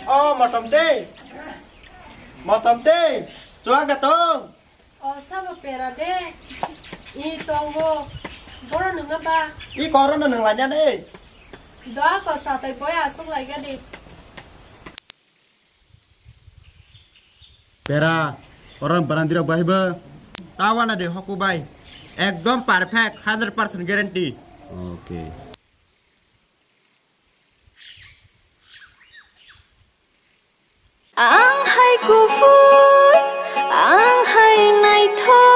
Oh, motomte, cuak datong. Oh, sama pera deh. I tunggu, boran nengah ba? I koron neng lanya deh. Doa kau satai boy asuk lagi deh. Pera, orang barandira bahiba. Tawan ada hoku bay. Ekdom perfect, 100% guarantee. Okay. Ang hai kufur, ang hai nai tho,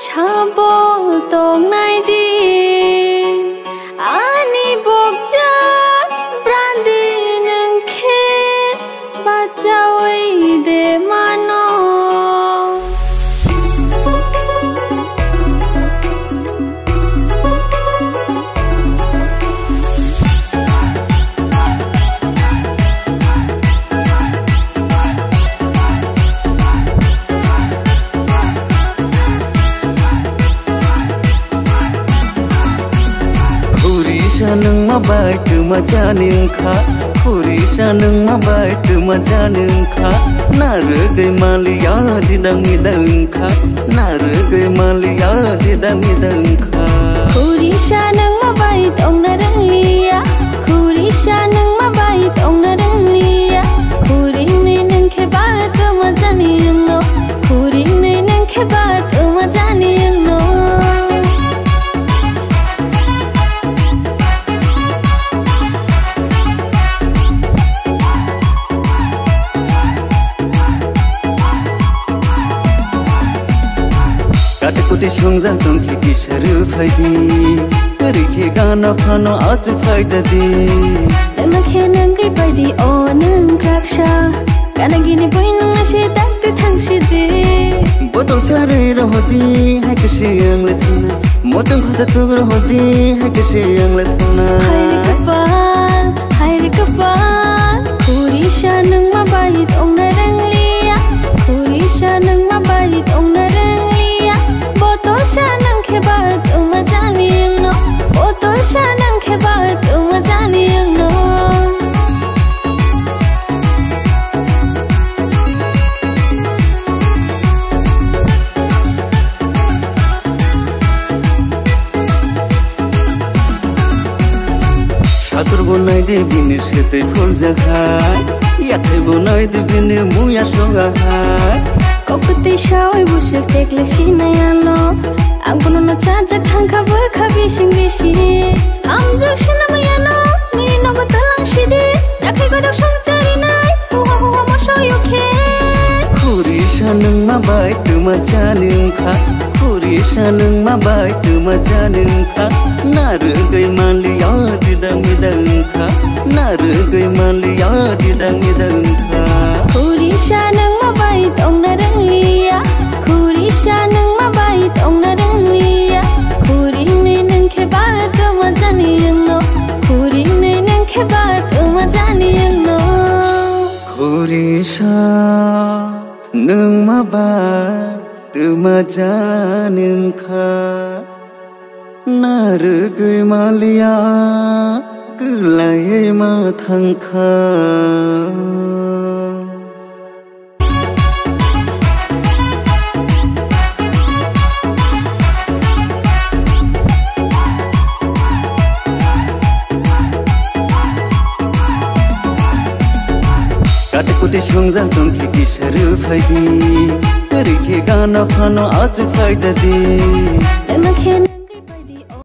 chabo tong nai di. Ani bokja, brandi neng ke, bacawai de mano. Neng mabai tu majaning kha, Kurisha neng mabai tu majaning kha, Naregai malia di dangi dengkha, Naregai malia di dangi dengkha. Kurisha neng mabai tong narang lia, Kurisha neng mabai tong narang lia, Kurini neng kebat majani no, Kurini neng kebat majani no. Kata kuti shongzang tong ki sharu faidi, kari ke gana fano aju faidadi. Lema ke nangai paidi o nang kraksha, kana gini boy nang ashe dakti thangshi de. Botong shari rohodi, hai kashi yang letuna, motong khota tug rohodi, hai kashi yang letuna. Hai kapal, Kurisha nang mabai tong narang lia, Kurisha nang mabai tong narang lia. Botol shanang kebat majani no, botol shanang kebat majani no. Shatur bonai de bini shete phul jakhai, yathai bonai de bini muya shogahai. Kokuti shawai bushuk tekle shinayano, ang puno no chajak thangka bukhabi shingbishi. Amjuk shinamayano, ni nogo talang shidi, jakai godok shongchari nai, huwa mosho yuke. Kurisha neng mabai tu majaning kha, Kurisha neng mabai tu majaning kha, Naregai malia di dangi dengkha, Naregai malia di dangi dengkha. Kurisha neng mabai tong narang lia, Kurisha neng mabai tong narang lia, Kurini neng kebat majani no, Kurini neng kebat majani no. Kurisha neng mabai tu majaning kha, Naregai malia gelai mathangkha. Kata kuti shongzang tong ki sharu faidi, kari ke gana fano aju faidadi. Lema ke